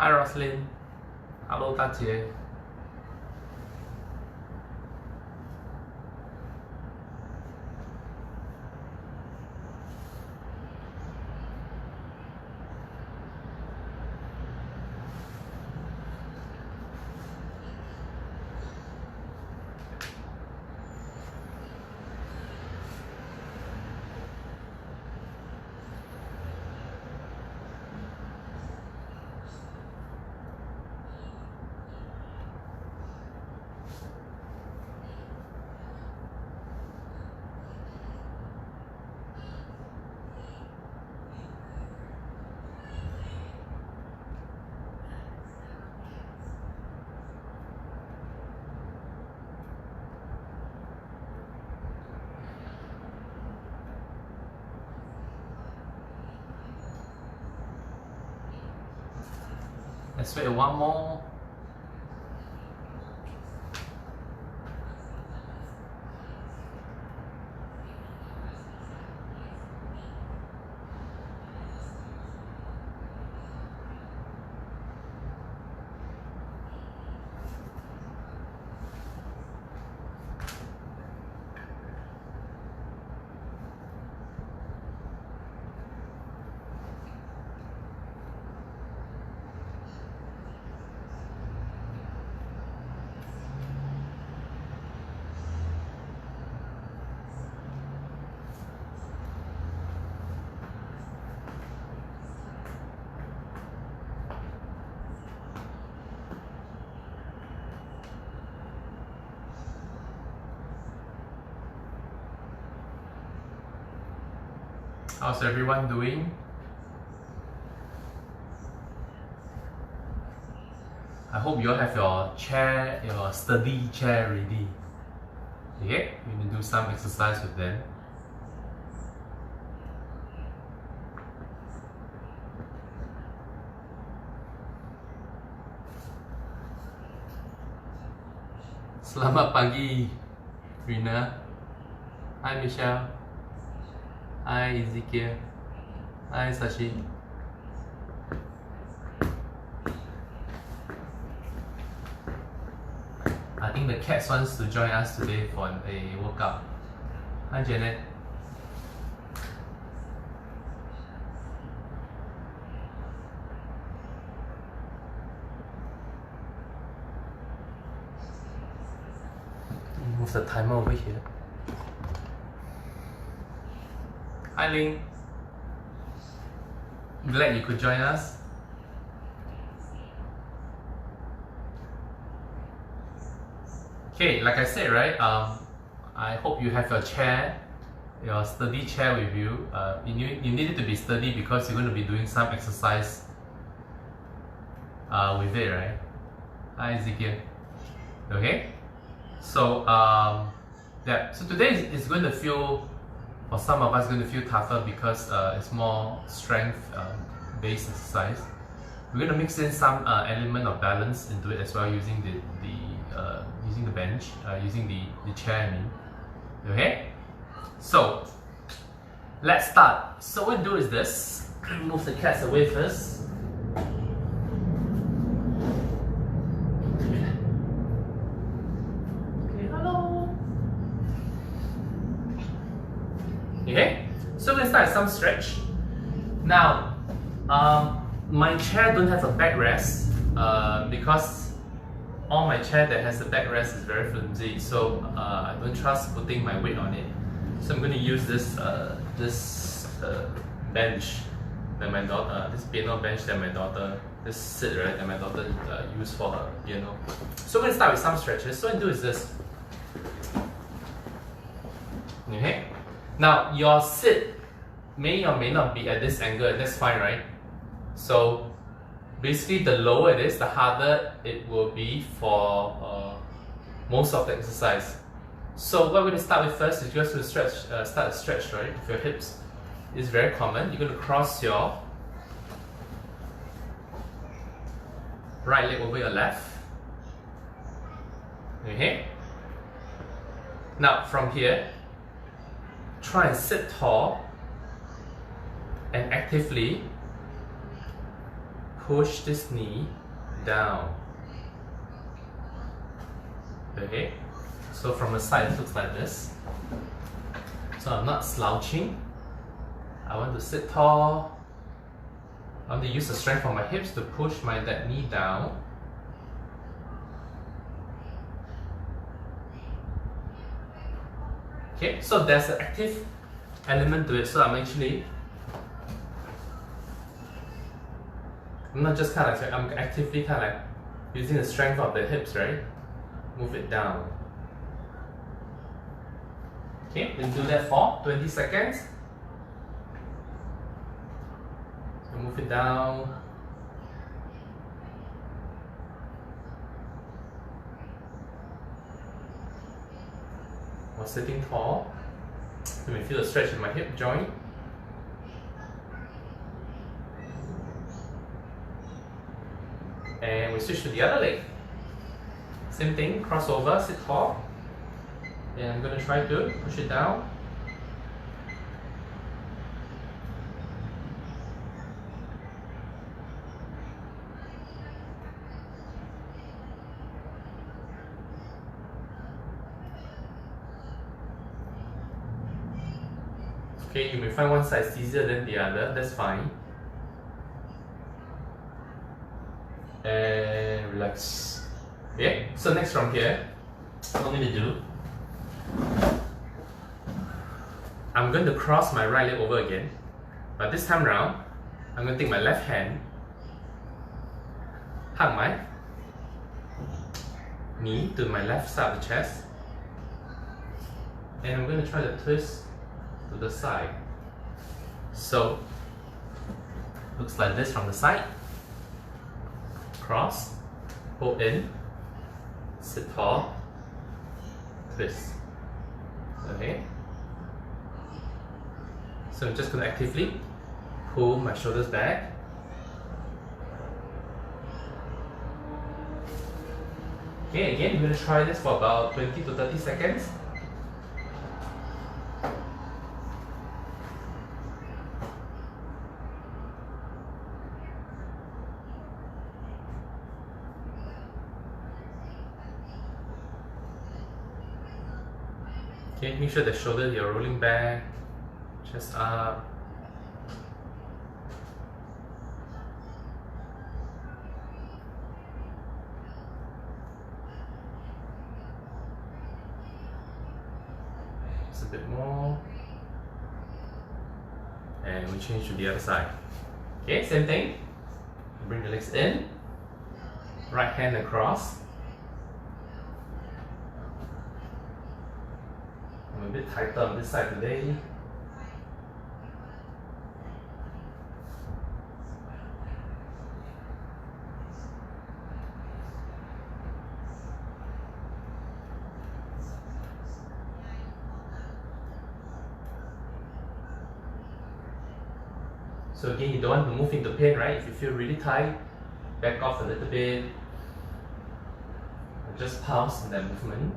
Hi Roslyn. Hello 大姐。Let's wait one more. How's everyone doing? I hope you all have your chair, your study chair ready. Okay, we will do some exercise with them. Selamat pagi, Rina. Hi Michelle. Hi Ezekiel. Hi Sashi. I think the cats wants to join us today for a workout. Hi Janet. Move the timer over here. Hi Ling. Glad you could join us. Okay, like I said, right? I hope you have your chair, your study chair with you. You need it to be sturdy because you're going to be doing some exercise with it, right? Hi Ezekiel. Okay. So yeah. So today is going to feel, for some of us, going to feel tougher because it's more strength based exercise. We're going to mix in some element of balance into it as well, using the bench, using the chair, I mean. Okay? So, let's start. So what we do is this. Move the cats away first. Okay, hello. Okay? So let's start with some stretch. Now, my chair don't have a backrest because all my chair that has a backrest is very flimsy, so I don't trust putting my weight on it. So I'm going to use this bench that my daughter, this piano bench that my daughter, this sit right that my daughter used for her piano. So we're going to start with some stretches. So what I do is this. Okay. Now your sit may or may not be at this angle, and that's fine, right? So basically, the lower it is, the harder it will be for most of the exercise. So what we're going to start with first is just to stretch, start a stretch, right? With your hips. It's very common. You're going to cross your right leg over your left. Okay. Now from here, try and sit tall and actively push this knee down. Okay, so from the side it looks like this. So I'm not slouching. I want to sit tall. I want to use the strength of my hips to push that knee down. Okay, so there's an active element to it. So I'm not just I'm actively using the strength of the hips, right? Move it down. Okay, then do that for 20 seconds. So move it down. While sitting tall, you may feel a stretch in my hip joint. And we switch to the other leg. Same thing, crossover, sit tall. And I'm going to try to push it down. Okay, you may find one side easier than the other, that's fine. And relax. Okay, so next from here, what I'm going to do, I'm going to cross my right leg over again, but this time round, I'm going to take my left hand, hug my knee to my left side of the chest, and I'm going to try to twist to the side. So, looks like this from the side. Cross, pull in, sit tall, twist. Okay. So I'm just going to actively pull my shoulders back. Okay, again, we're going to try this for about 20 to 30 seconds. Okay, make sure the shoulders you're rolling back, chest up. Just a bit more. And we change to the other side. Okay, same thing. Bring the legs in. Right hand across. I'm a bit tighter on this side today. So again, you don't want to move into pain, right? If you feel really tight, back off a little bit. Just pause in that movement.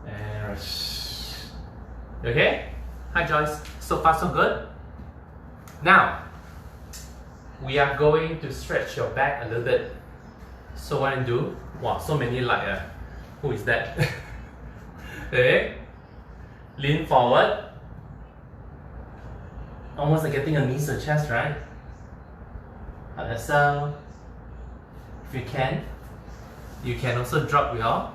And okay? Hi Joyce. So far so good? Now, we are going to stretch your back a little bit. So what I do? Wow, so many who is that? Okay. Lean forward. Almost like getting a knee to the chest, right? So, if you can also drop your.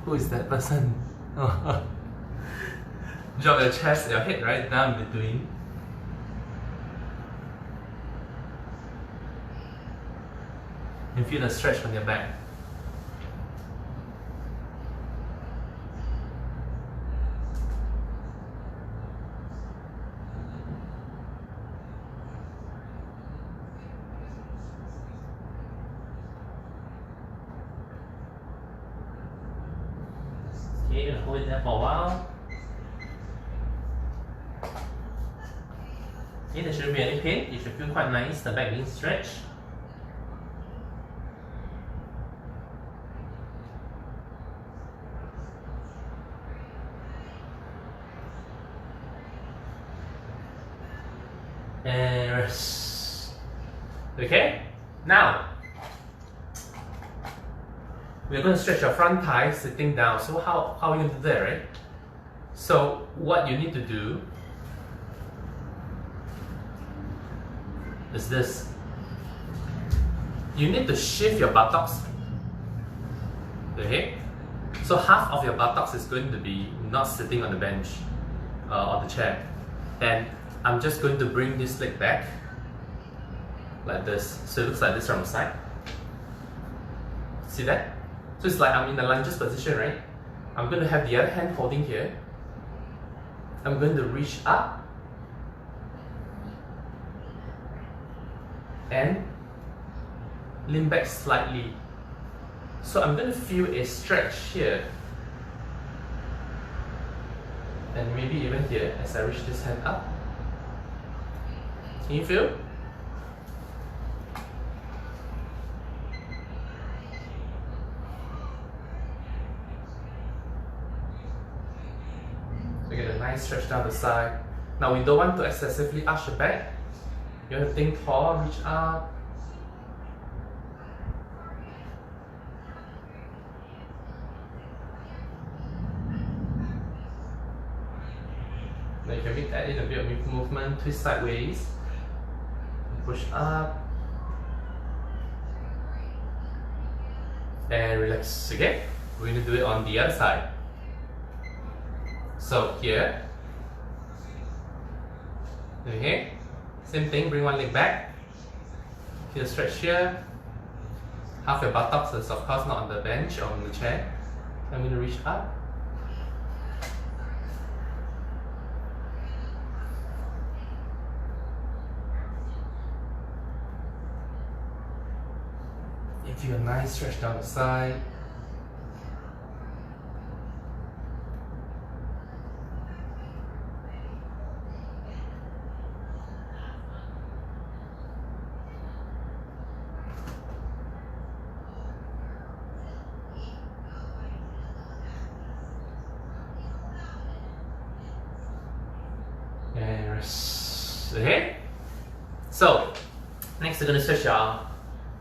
Who is that person? Drop your chest, your head right down in between. And feel the stretch on your back. Okay, hold it there for a while. Okay, there shouldn't be any pain. You should feel quite nice, the back being stretched. rest. Okay? Now, we're going to stretch your front thigh sitting down. So how are we going to do that, right? So what you need to do is this. You need to shift your buttocks. Okay? So half of your buttocks is going to be not sitting on the bench, on the chair. And I'm just going to bring this leg back like this. So it looks like this from the side. See that? So it's like I'm in the lunges position, right? I'm going to have the other hand holding here. I'm going to reach up and lean back slightly. So I'm going to feel a stretch here. And maybe even here as I reach this hand up. Can you feel? So get a nice stretch down the side. Now we don't want to excessively arch the back. You want to think tall, reach up. Now you can add in a bit of movement, twist sideways, push up, and relax. Okay, we're going to do it on the other side. So here, okay, same thing, bring one leg back, feel the stretch here, half your buttocks is of course not on the bench or on the chair. I'm going to reach up. Give you a nice stretch down the side. And rest. Okay? So, next we're going to stretch your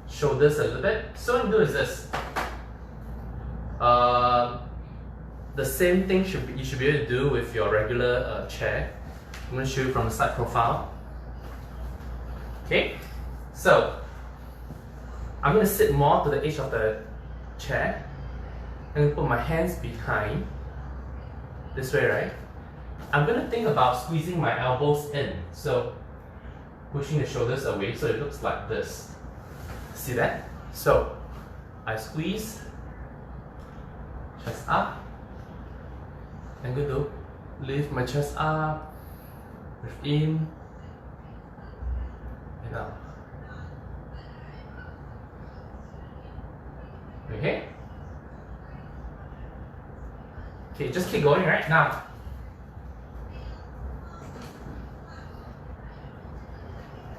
shoulders a little bit. So what you do is this. The same thing you should be able to do with your regular chair. I'm going to show you from the side profile. Okay, so I'm going to sit more to the edge of the chair. I'm going to put my hands behind this way, right? I'm going to think about squeezing my elbows in, so pushing the shoulders away so it looks like this. See that? So I squeeze, chest up. I'm going to lift my chest up, breathe in and out. Okay? Okay, just keep going right now.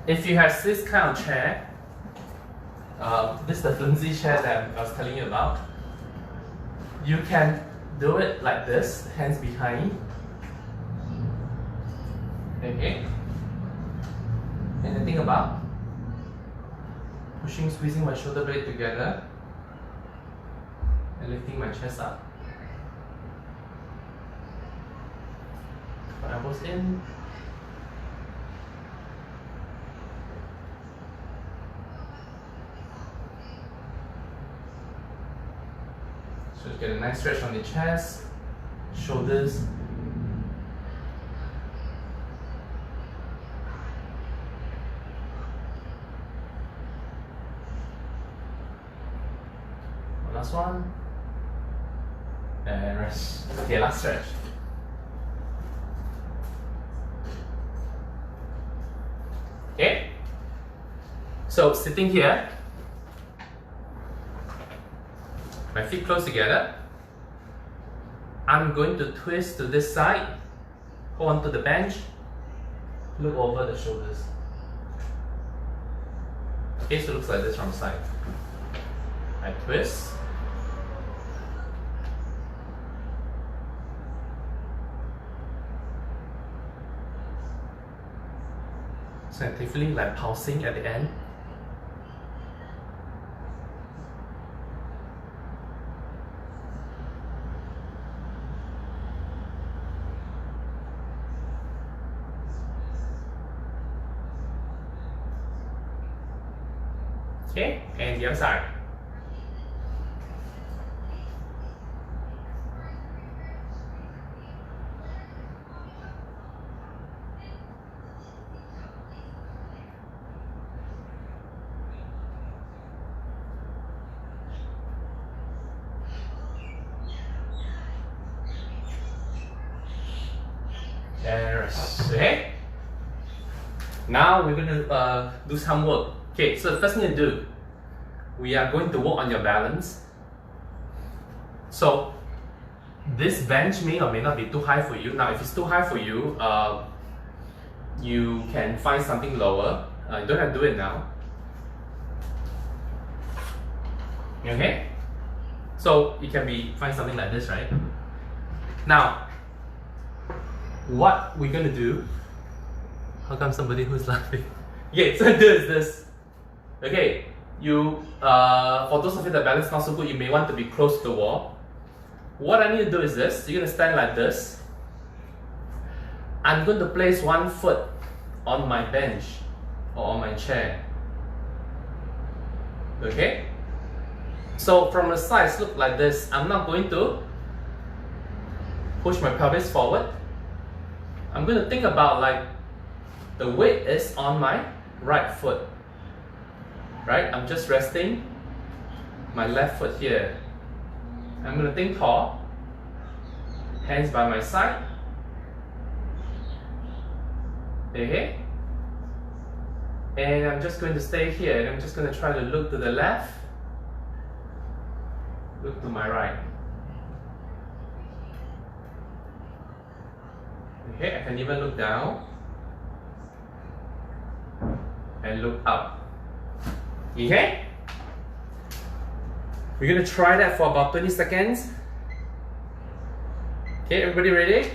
If you have this kind of chair, this is the flimsy chair that I was telling you about. You can do it like this, hands behind. Okay. And then think about pushing, squeezing my shoulder blade together and lifting my chest up. My elbows in. So get a nice stretch on the chest, shoulders. One last one. And rest. Okay, last stretch. Okay. So sitting here, my feet close together. I'm going to twist to this side, hold onto the bench, look over the shoulders. Okay, so it looks like this from the side. I twist. scientifically, like pulsing at the end. Okay, and the other side. Okay. Now we're going to do some work. Okay, so the first thing to do, we are going to work on your balance. So this bench may or may not be too high for you. Now if it's too high for you, you can find something lower. You don't have to do it now. Okay? So it can be, find something like this, right? Now, what we're gonna do, how come somebody who's laughing? Okay, so do is this. Okay, you, for those of you that balance not so good, you may want to be close to the wall. What I need to do is this, you're gonna stand like this. I'm going to place one foot on my bench or on my chair. Okay? So from the sides, look like this. I'm not going to push my pelvis forward. I'm going to think about like the weight is on my right foot. Right? I'm just resting my left foot here. I'm going to think tall. Hands by my side. Okay? And I'm just going to stay here and I'm just going to try to look to the left. Look to my right. Okay, I can even look down and look up. Okay? We're going to try that for about 20 seconds. Okay, everybody ready?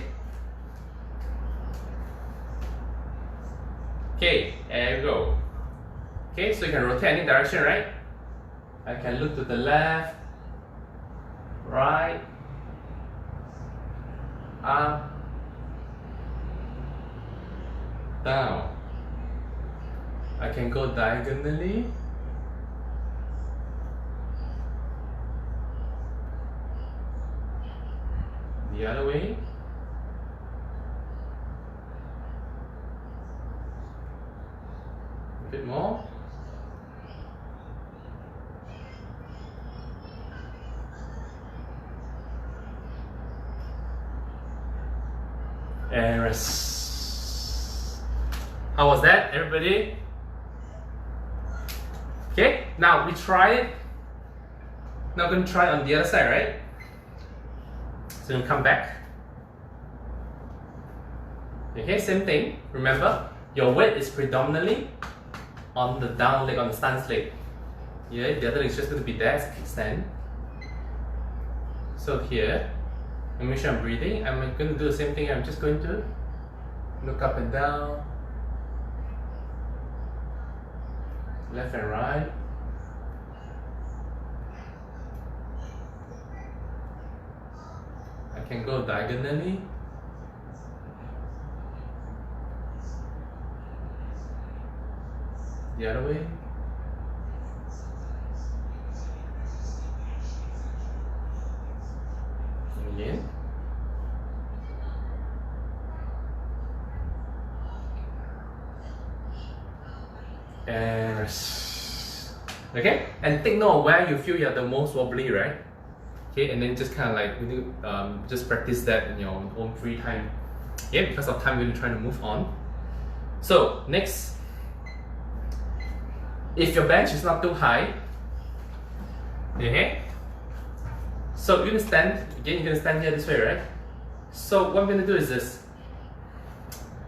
Okay, and go. Okay, so you can rotate any direction, right? I can look to the left, right, up, down. I can go diagonally. The other way. A bit more. And rest. How was that, everybody? Okay, now we try it. Now we're going to try it on the other side, right? So you'll come back. Okay, same thing. Remember, your weight is predominantly on the down leg, on the stance leg. Yeah, the other leg is just going to be there as a kickstand. So here, and make sure I'm breathing. I'm going to do the same thing. I'm just going to look up and down, left and right. I can go diagonally. The other way. And again. And rest. Okay? And take note of where you feel you're the most wobbly, right? Okay, and then just kind of like just practice that in your own free time. Yeah, because of time, we're going to try to move on. So next, if your bench is not too high, okay, so you're going to stand, again, you're going to stand here this way, right? So what I'm going to do is this.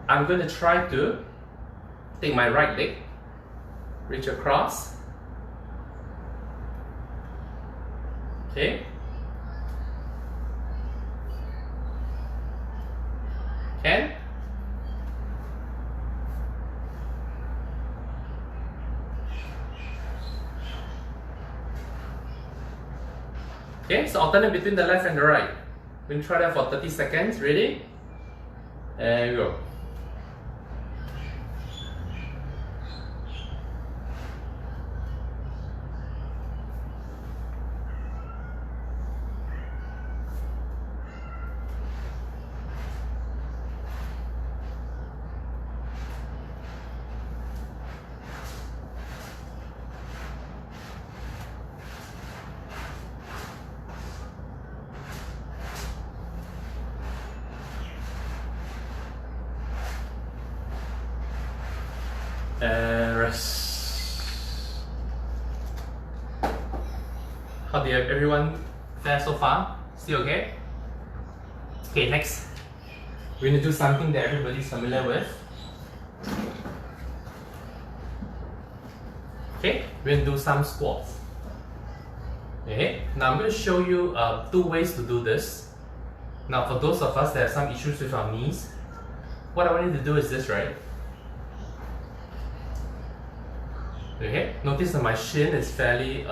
I'm going to try to take my right leg, reach across, okay, can, Okay, so alternate between the left and the right. We're going to try that for 30 seconds. Ready? And go. And rest. How do you have everyone fare so far? Still okay? Okay, next. We're going to do something that everybody's familiar with. Okay, we're going to do some squats. Okay, now I'm going to show you 2 ways to do this. Now for those of us that have some issues with our knees, what I want you to do is this, right? Okay, notice that my shin is fairly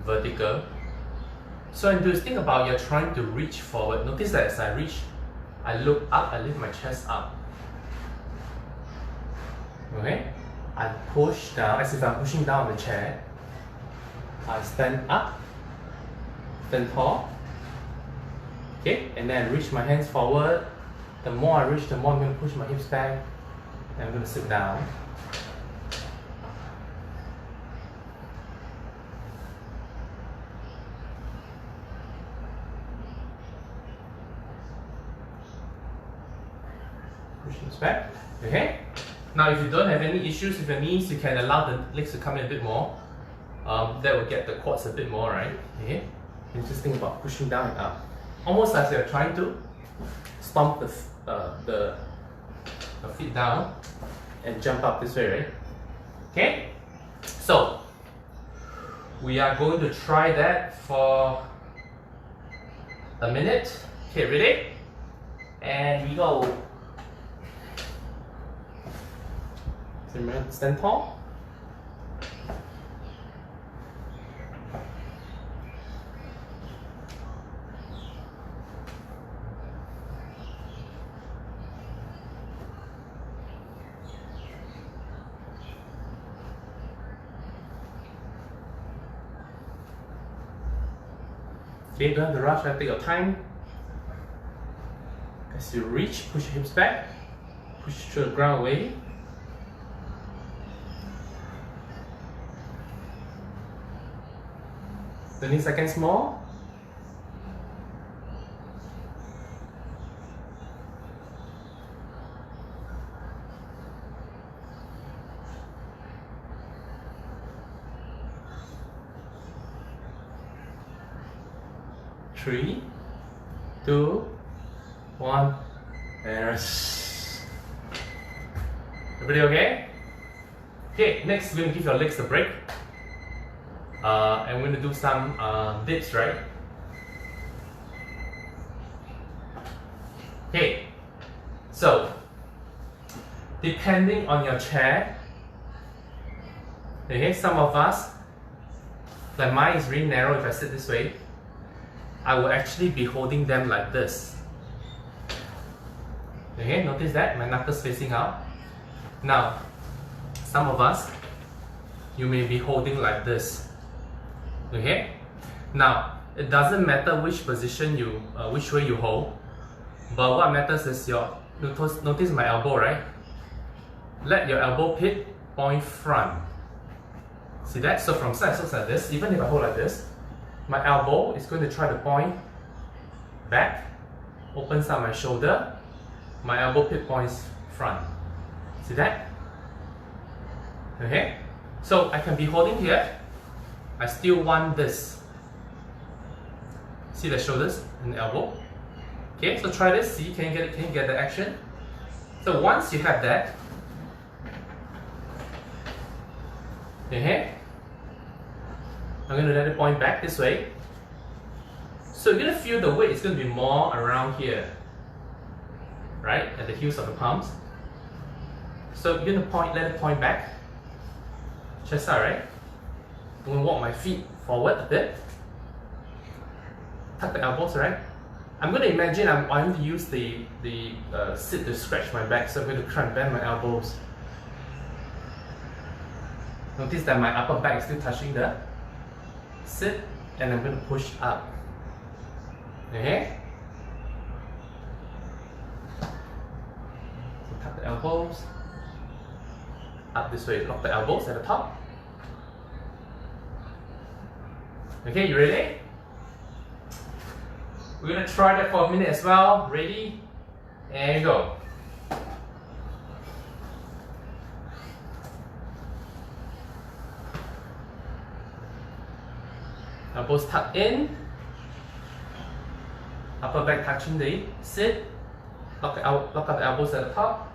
vertical. So what I do is think about you're trying to reach forward. Notice that as I reach, I look up, I lift my chest up. Okay, I push down as if I'm pushing down the chair. I stand up, stand tall. Okay, and then I reach my hands forward. The more I reach, the more I'm going to push my hips back. And I'm going to sit down. Push hips back. Okay. Now, if you don't have any issues with your knees, you can allow the legs to come in a bit more. That will get the quads a bit more, right? Okay. And just think about pushing down and up, almost as you're trying to stomp the feet down and jump up this way, right? Okay. So we are going to try that for a minute. Okay, ready? And we go. So remember, stand tall. Okay, don't have to rush, take your time. As you reach, push your hips back, push to the ground away. 20 seconds more. Three, 2, 1, and rest. Everybody okay? Okay, next we're going to give your legs a break. And we're going to do some dips, right? Okay, so depending on your chair, okay, some of us, like mine is really narrow if I sit this way, I will actually be holding them like this. Okay, notice that my knuckles facing out. Now, some of us, you may be holding like this. Okay, now it doesn't matter which position you, which way you hold, but what matters is your, notice my elbow, right? Let your elbow pit point front. See that? So from side, it looks like this. Even if I hold like this, my elbow is going to try to point back, opens up my shoulder, my elbow pit points front. See that? Okay, so I can be holding here, I still want this. See the shoulders and the elbow? Okay, so try this, see, can you get the action? So once you have that, okay, I'm going to let it point back this way. So you're going to feel the weight is going to be more around here, right, at the heels of the palms. So you're going to let it point back, chest out, right? I'm going to walk my feet forward a bit. tuck the elbows, right? I'm going to imagine I'm going to use the sit to scratch my back, so I'm going to try and bend my elbows. Notice that my upper back is still touching the sit, and I'm going to push up. Okay? So tuck the elbows. Up this way, lock the elbows at the top. Okay, you ready? We're gonna try that for a minute as well. Ready? And go. Elbows tucked in. Upper back touching the sit. Lock up the elbows at the top.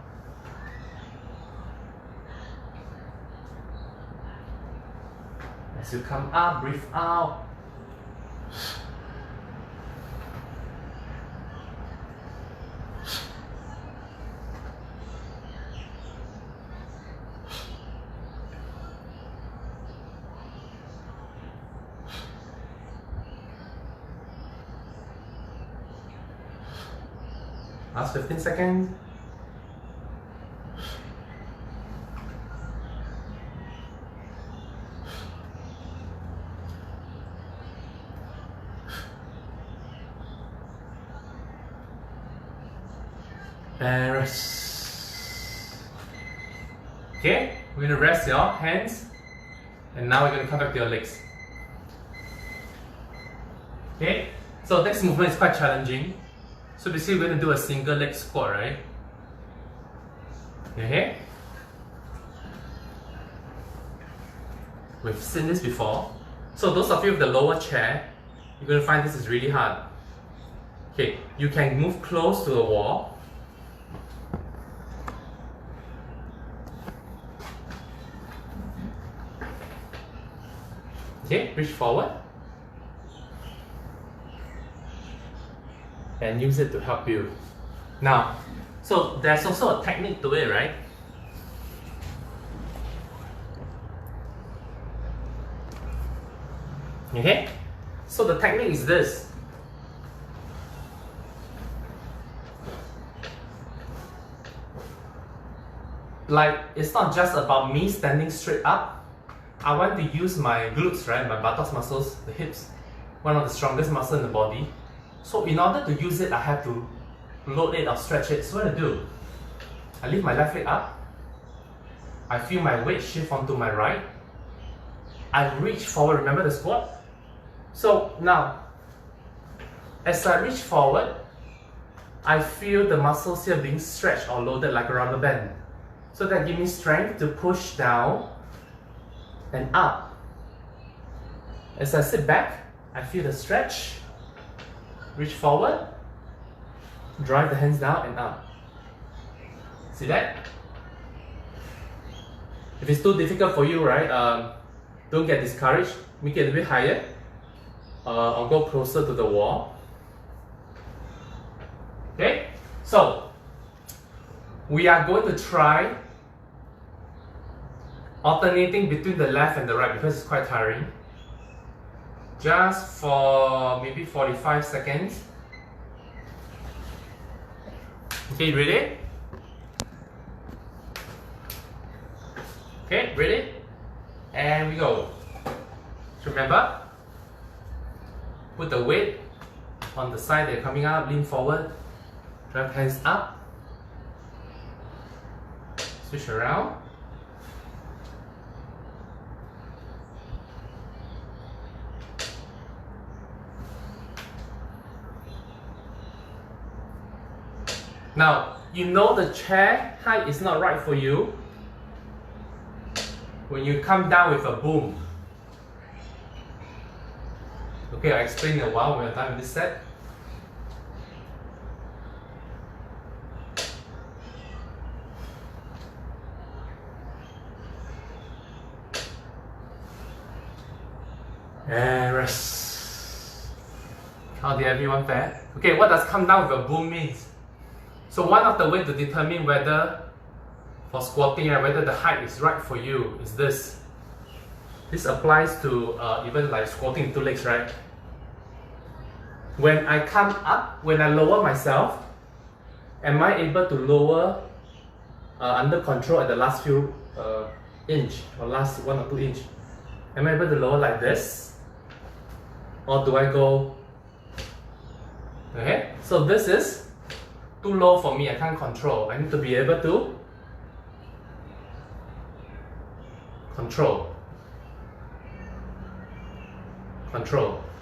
As you come up, breathe out. Last 15 seconds. And rest. Okay, we're gonna rest your hands, and now we're gonna come back to your legs. Okay, so next movement is quite challenging. So basically we're going to do a single leg squat, right? Okay? We've seen this before. So those of you with the lower chair, you're going to find this is really hard. Okay, you can move close to the wall. Okay, reach forward. And use it to help you. Now, so there's also a technique to it, right? Okay? So the technique is this. Like, it's not just about me standing straight up. I want to use my glutes, right? My buttocks muscles, the hips, one of the strongest muscles in the body. So in order to use it, I have to load it or stretch it. So what I do, I lift my left leg up. I feel my weight shift onto my right. I reach forward, remember the squat? So now, as I reach forward, I feel the muscles here being stretched or loaded like a rubber band. So that gives me strength to push down and up. As I sit back, I feel the stretch. Reach forward, drive the hands down and up. See that? If it's too difficult for you, right, don't get discouraged. Make it a little bit higher or go closer to the wall. Okay, so we are going to try alternating between the left and the right because it's quite tiring. Just for maybe 45 seconds. Okay, ready? Okay, ready? And we go. So remember, put the weight on the side that you're coming up, lean forward, drive hands up, switch around. Now, you know the chair height is not right for you when you come down with a boom. Okay, I'll explain in a while when we're done with this set. And rest. How did everyone fare? Okay, what does come down with a boom means? So one of the ways to determine whether, for squatting, whether the height is right for you is this. This applies to even like squatting two legs, right? When I come up, when I lower myself, am I able to lower under control at the last few inch or last 1 or 2 inch? Am I able to lower like this? Or do I go? Okay, so this is too low for me, I can't control. I need to be able to control.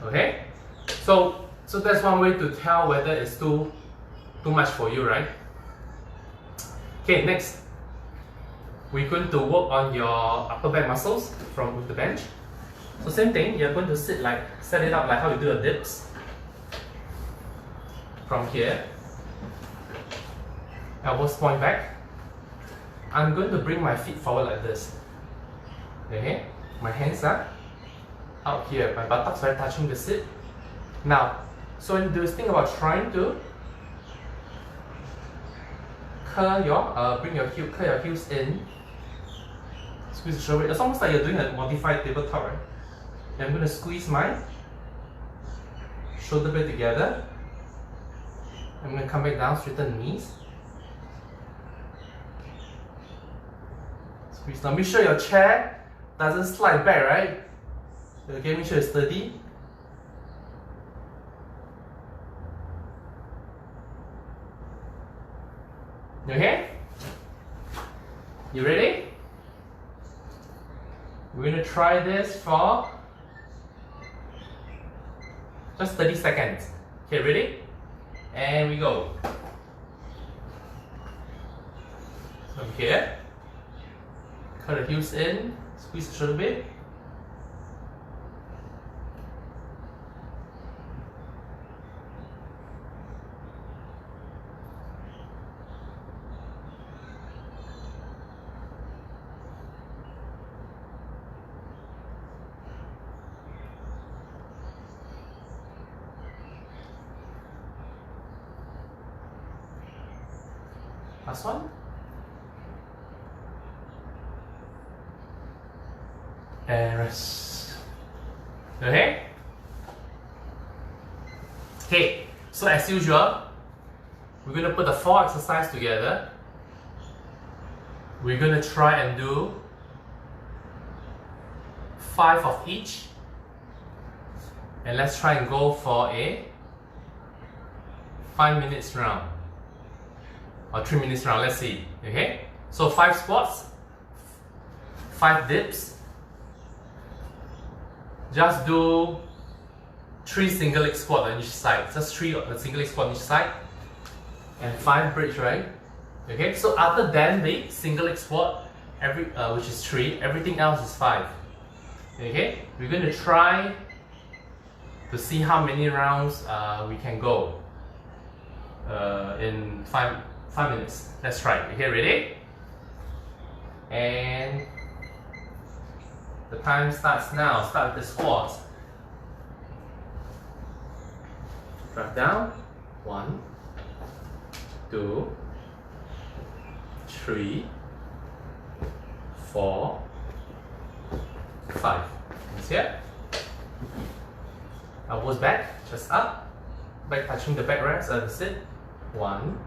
Okay? So that's one way to tell whether it's too much for you, right? Okay, next. We're going to work on your upper back muscles with the bench. So same thing, you're going to set it up like how you do the dips. From here, elbows point back. I'm going to bring my feet forward like this. Okay, my hands are out here, my buttocks are touching the seat. Now, so when you do this thing about trying to curl bring your heels in, squeeze the shoulder. It's almost like you're doing a modified tabletop, right? And I'm going to squeeze my shoulder blade together. I'm going to come back down, straighten the knees. Squeeze. Now make sure your chair doesn't slide back, right? Okay, make sure it's steady. Okay? You ready? We're going to try this for just 30 seconds. Okay, ready? And we go. From here, cut the heels in, squeeze the shoulder blade. Last one. And rest. Okay? Okay, so as usual, we're going to put the 4 exercises together. We're going to try and do 5 of each. And let's try and go for a 5 minutes round. Or 3 minutes round, let's see. Okay? So 5 squats, 5 dips. Just do 3 single leg squats on each side. Just 3 single leg squats on each side. And 5 bridge, right? Okay, so other than the single leg squat, which is 3, everything else is 5. Okay? We're going to try to see how many rounds we can go in 5 minutes. Let's try. Okay, ready? And the time starts now. Start with the squats. Drop down. 1, 2, 3, 4, 5. Hands here. Elbows back, chest up. Back touching the backrest of the sit. 1,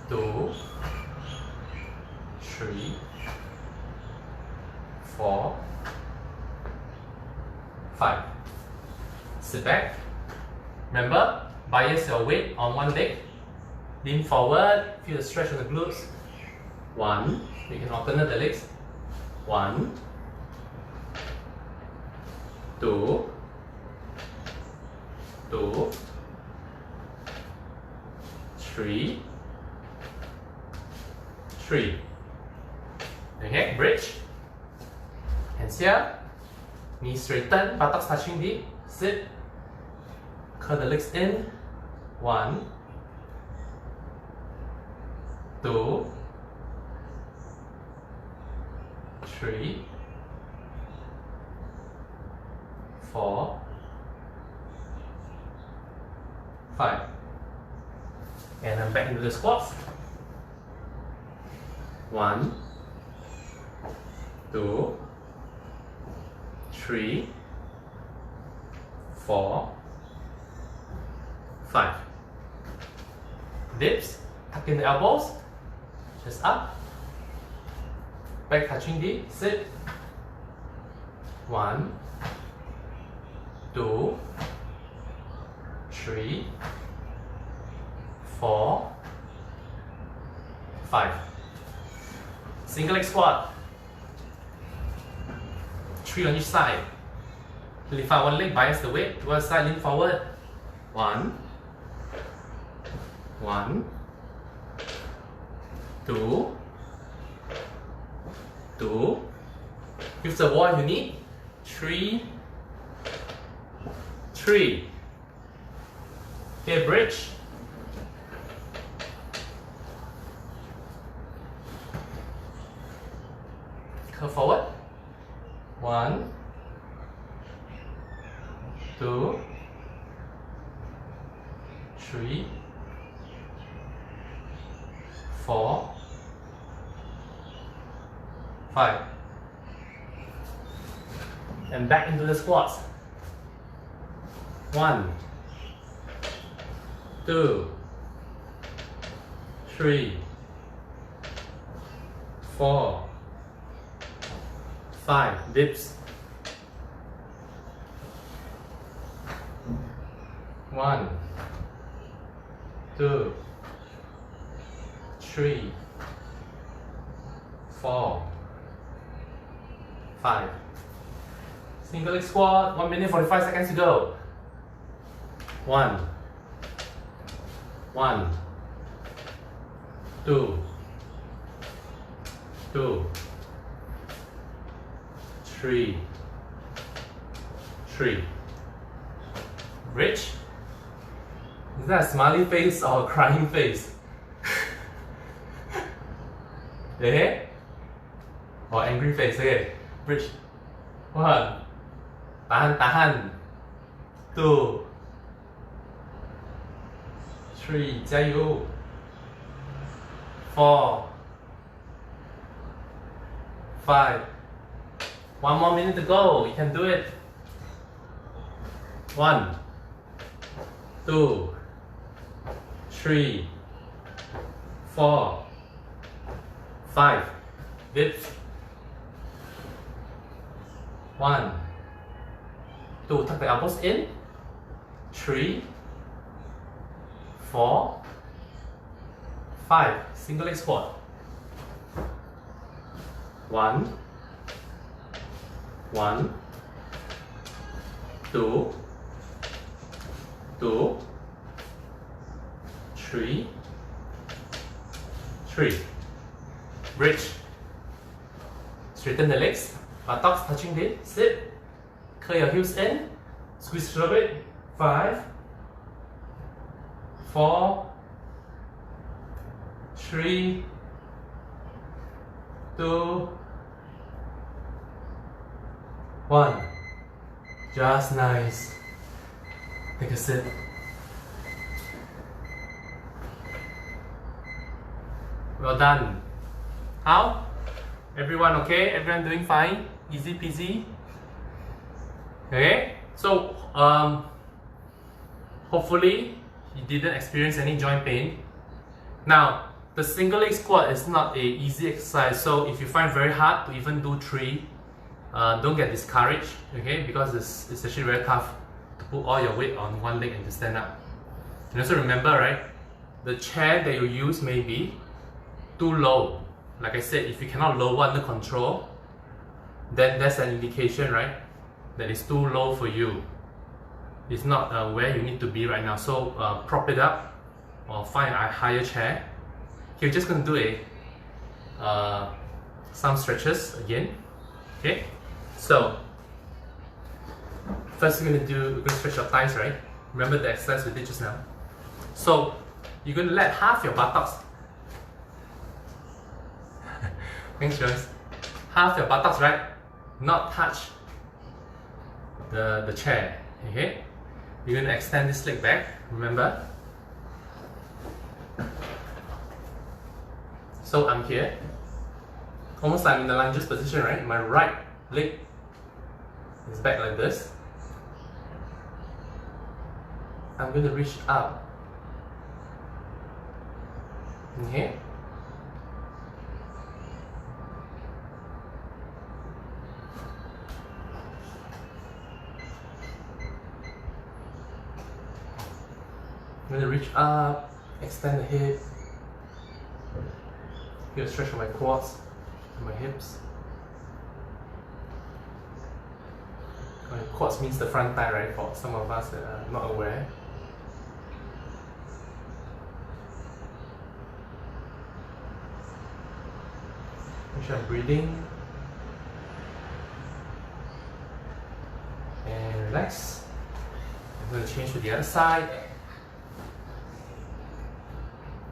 2, 3, 4, 5. Sit back. Remember, bias your weight on one leg. Lean forward, feel the stretch on the glutes. 1. You can alternate the legs. 1, 2, 2, 3, 3. Okay, bridge. Hands here. Knees straighten, buttocks touching the sit. Curl the legs in. 1, 2, 3, 4, 5. And I'm back into the squats. 1, 2, 3, 4, 5. Dips, tuck in the elbows, chest up, back touching the sit. 1, 2, 3, 4, 5. Single leg squat. 3 on each side. Lift out one leg, bias the weight to one side, lean forward. 1, 1, 2, 2. Use the wall if you need. 3, 3. Here, bridge. Curve forward. 1, 2, 3, 4, 5. And back into the squats. 1, 2, 3, 4, 5. Dips. 1, 2, 3, 4, 5. Single leg squat, 1 minute 45 seconds to go. 1, 1, 2, 2, 3, 3. Bridge. Is that a smiley face or a crying face? Okay? Or angry face, okay? Bridge. 1. Tahan. 2, 3, 加油. 4, 5. 1 more minute to go. You can do it. 1, 2, 3, 4, 5. Dips. 1, 2. Tuck the elbows in. 3, 4, 5. Single leg squat. 1, 1, 2, 2, 3, 3. Bridge. Straighten the legs. Buttocks touching the sit. Curl your heels in. Squeeze a little bit. 5, 4, 3, 2, 1. Just nice. Take a sip. Well done. How? Everyone okay? Everyone doing fine? Easy peasy? Okay? So, hopefully you didn't experience any joint pain. Now, the single leg squat is not a easy exercise, so if you find it very hard to even do 3, don't get discouraged, okay? Because it's actually very tough to put all your weight on one leg and to stand up. And also remember, right? The chair that you use may be too low. Like I said, if you cannot lower under control, then that's an indication, right? That it's too low for you. It's not where you need to be right now. So prop it up or find a higher chair. You're just going to do some stretches again. Okay, so first we're going to stretch your thighs, right? Remember the exercise we did just now. So you're going to let half your buttocks. Thanks, Joyce. Half your buttocks, right? Not touch the chair. Okay, you're going to extend this leg back. Remember. So I'm here, almost like I'm in the lunges position, right? My right leg is back like this. I'm going to reach up. Okay. I'm going to reach up, extend the hip. Feel a stretch of my quads and my hips. Quads means the front thigh, right? For some of us that are not aware. Make sure I'm breathing. And relax. I'm going to change to the other side.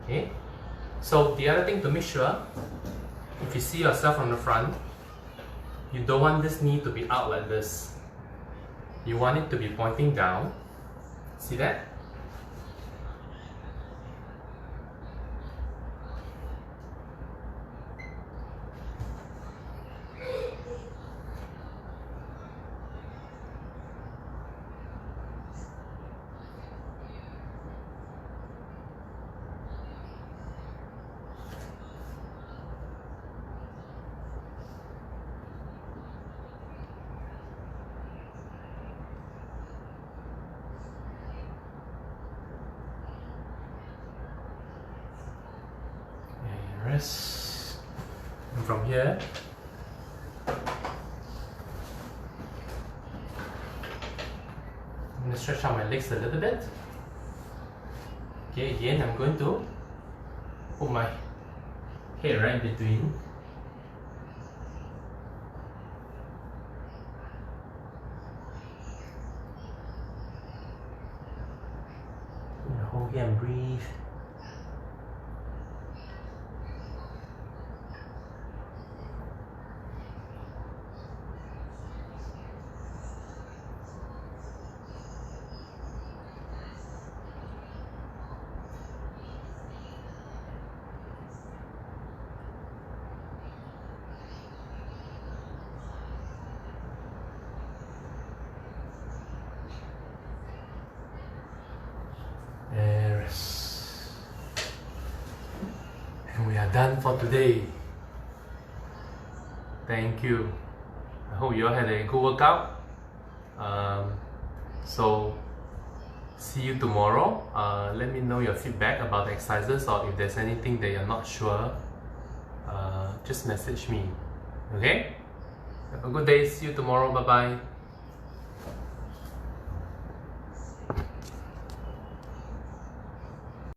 Okay. So the other thing to make sure, if you see yourself from the front, you don't want this knee to be out like this. You want it to be pointing down. See that? Rest. And from here, I'm going to stretch out my legs a little bit. Okay, again, I'm going to put my head right in between. Hold here and breathe. And we are done for today. Thank you. I hope you all had a good workout. So see you tomorrow. Let me know your feedback about the exercises, or if there's anything that you're not sure, just message me. Okay? Have a good day. See you tomorrow. Bye bye.